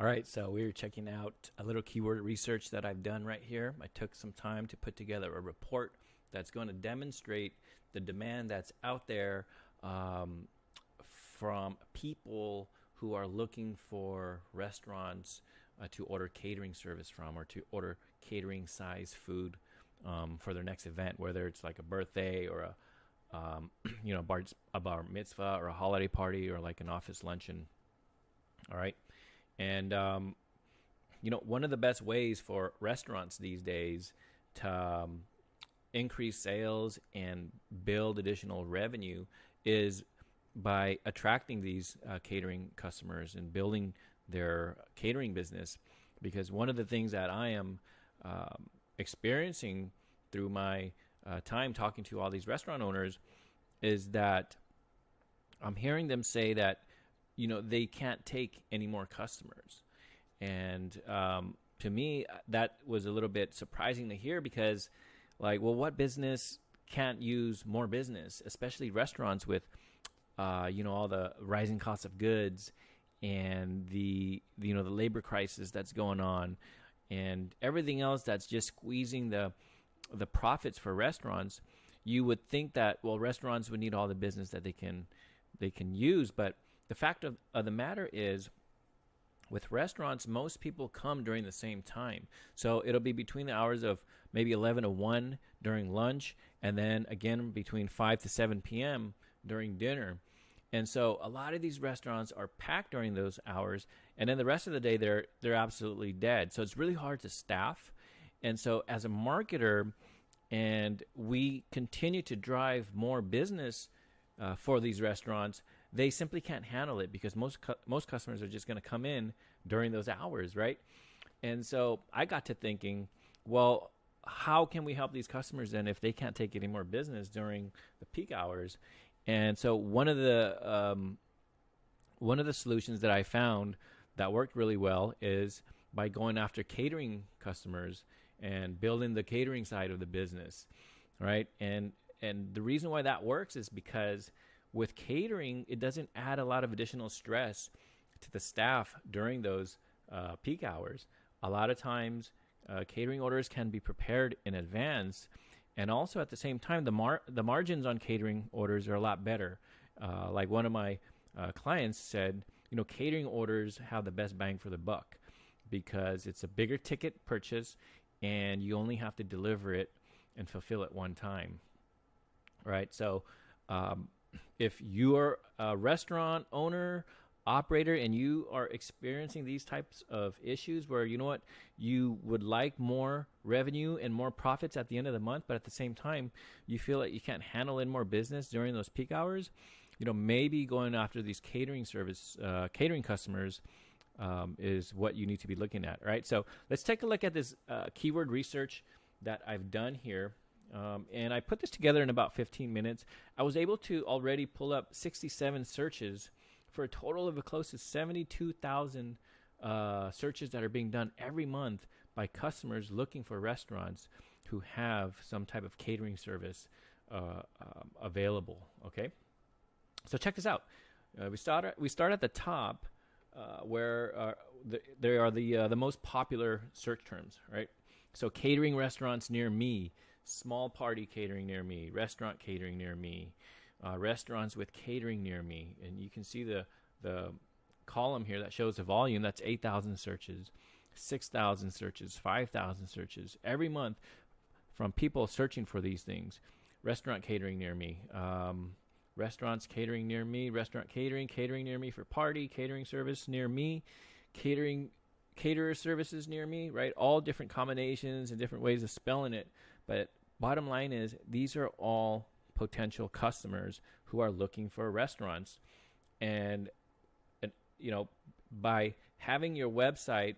All right, so we're checking out a little keyword research that I've done right here. I took some time to put together a report that's going to demonstrate the demand that's out there um, from people who are looking for restaurants to order catering service from, or to order catering size food for their next event, whether it's like a birthday or a bar mitzvah or a holiday party or like an office luncheon. All right. And one of the best ways for restaurants these days to increase sales and build additional revenue is by attracting these catering customers and building their catering business. Because one of the things that I am experiencing through my time talking to all these restaurant owners is that I'm hearing them say that they can't take any more customers. And to me, that was a little bit surprising to hear because, like, well, what business can't use more business, especially restaurants with, all the rising costs of goods and the labor crisis that's going on and everything else that's just squeezing the profits for restaurants. You would think that, well, restaurants would need all the business that they can use, but the fact of the matter is, with restaurants, most people come during the same time. So it'll be between the hours of maybe 11 to 1 during lunch, and then again between 5 to 7 p.m. during dinner. And so a lot of these restaurants are packed during those hours, and then the rest of the day they're absolutely dead. So it's really hard to staff. And so as a marketer, and we continue to drive more business for these restaurants, they simply can't handle it because most customers are just going to come in during those hours, right? And so I got to thinking, well, how can we help these customers then if they can't take any more business during the peak hours? And so one of the solutions that I found that worked really well is by going after catering customers and building the catering side of the business, right? And the reason why that works is because with catering, it doesn't add a lot of additional stress to the staff during those peak hours. A lot of times, catering orders can be prepared in advance, and also at the same time, the margins on catering orders are a lot better. Like one of my clients said, catering orders have the best bang for the buck because it's a bigger ticket purchase, and you only have to deliver it and fulfill it one time, right? So if you're a restaurant owner, operator, and you are experiencing these types of issues where you would like more revenue and more profits at the end of the month, but at the same time you feel like you can't handle in more business during those peak hours, maybe going after these catering customers is what you need to be looking at, right? So let's take a look at this keyword research that I've done here. And I put this together in about 15 minutes. I was able to already pull up 67 searches for a total of close to 72,000 searches that are being done every month by customers looking for restaurants who have some type of catering service available. Okay, so check this out. We start at the top where there are the most popular search terms, right? So catering restaurants near me. Small party catering near me, restaurant catering near me, restaurants with catering near me. And you can see the column here that shows the volume. That's 8,000 searches, 6,000 searches, 5,000 searches every month from people searching for these things. Restaurant catering near me, restaurants catering near me, restaurant catering near me for party, catering service near me, caterer services near me, right? All different combinations and different ways of spelling it. But bottom line is, these are all potential customers who are looking for restaurants. And by having your website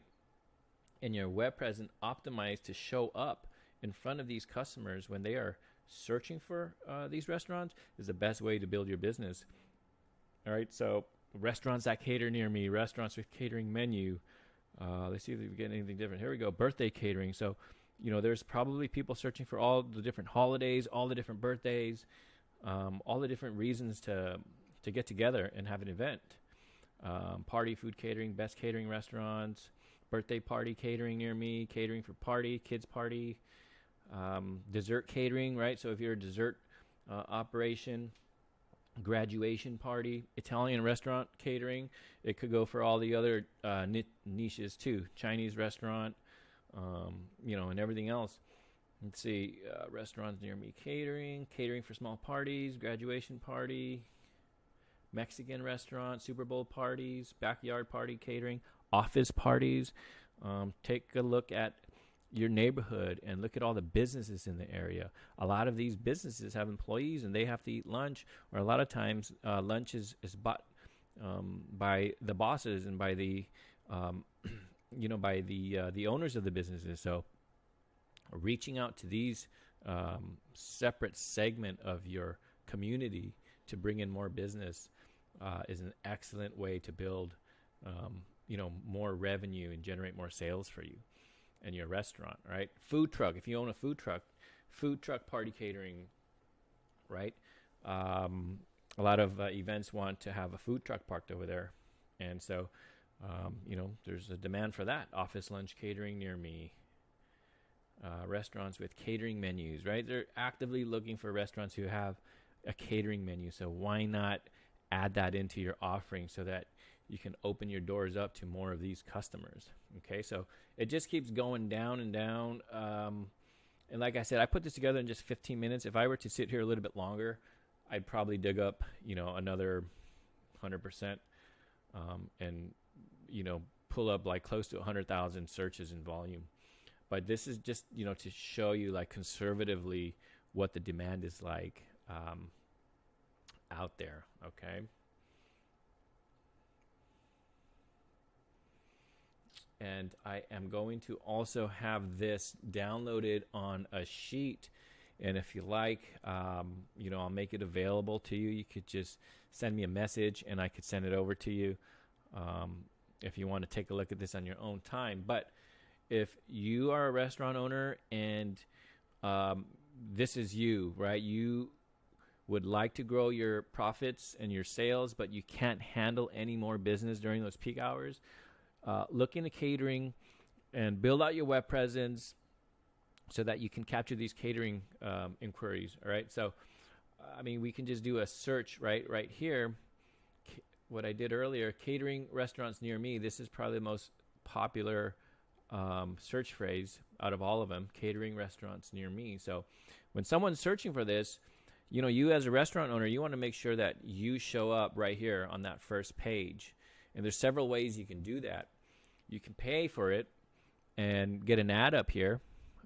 and your web presence optimized to show up in front of these customers when they are searching for these restaurants is the best way to build your business. All right, so restaurants that cater near me, restaurants with catering menu. Let's see if we get anything different. Here we go, birthday catering. So there's probably people searching for all the different holidays, all the different birthdays, all the different reasons to get together and have an event. party food catering, best catering restaurants, birthday party catering near me, catering for party, kids party, dessert catering, right? So if you're a dessert operation, graduation party, Italian restaurant catering, it could go for all the other niches too, Chinese restaurant, and everything else. Let's see, restaurants near me catering, catering for small parties, graduation party, Mexican restaurant, Super Bowl parties, backyard party catering, office parties. Take a look at your neighborhood and look at all the businesses in the area. A lot of these businesses have employees and they have to eat lunch, or a lot of times lunch is bought by the bosses and by the by the owners of the businesses. So reaching out to these separate segment of your community to bring in more business is an excellent way to build more revenue and generate more sales for you and your restaurant, right? Food truck, if you own a food truck party catering, right? A lot of events want to have a food truck parked over there, and so there's a demand for that. Office lunch catering near me, restaurants with catering menus, right? They're actively looking for restaurants who have a catering menu, so why not add that into your offering so that you can open your doors up to more of these customers. Okay, so it just keeps going down and down. And like I said, I put this together in just 15 minutes. If I were to sit here a little bit longer, I'd probably dig up, another 100%, and, pull up like close to 100,000 searches in volume. But this is just, to show you like conservatively what the demand is like out there. Okay. And I am going to also have this downloaded on a sheet. And if you like, I'll make it available to you. You could just send me a message and I could send it over to you if you want to take a look at this on your own time. But if you are a restaurant owner and this is you, right? You would like to grow your profits and your sales, but you can't handle any more business during those peak hours. Look into catering and build out your web presence so that you can capture these catering inquiries. All right. So, we can just do a search right here. What I did earlier, catering restaurants near me. This is probably the most popular search phrase out of all of them, catering restaurants near me. So when someone's searching for this, you as a restaurant owner, you want to make sure that you show up right here on that first page. And there's several ways you can do that. You can pay for it and get an ad up here.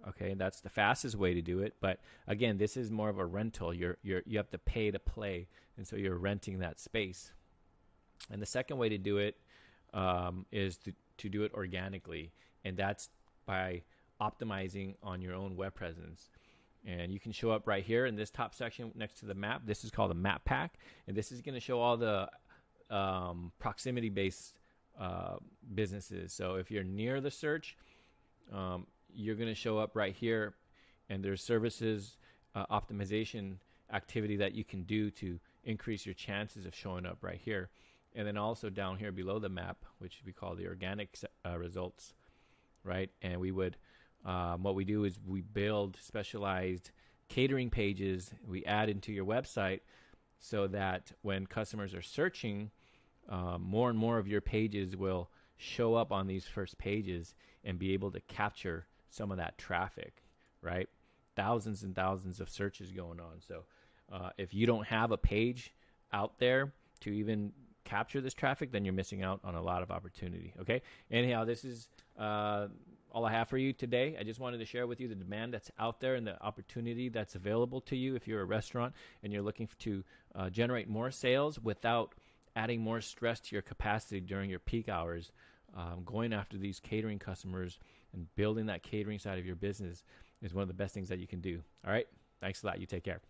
Okay, that's the fastest way to do it. But again, this is more of a rental. You have to pay to play, and so you're renting that space. And the second way to do it is to do it organically, and that's by optimizing on your own web presence. And you can show up right here in this top section next to the map. This is called a map pack, and this is going to show all the proximity-based businesses. So if you're near the search, you're going to show up right here, and there's services optimization activity that you can do to increase your chances of showing up right here. And then also down here below the map, which we call the organic results, right? And we would, what we do is we build specialized catering pages we add into your website so that when customers are searching, more and more of your pages will show up on these first pages and be able to capture some of that traffic, right? Thousands and thousands of searches going on. So if you don't have a page out there to even capture this traffic, then you're missing out on a lot of opportunity. Okay. Anyhow, this is all I have for you today. I just wanted to share with you the demand that's out there and the opportunity that's available to you if you're a restaurant and you're looking to generate more sales without adding more stress to your capacity during your peak hours. Going after these catering customers and building that catering side of your business is one of the best things that you can do. All right. Thanks a lot. You take care.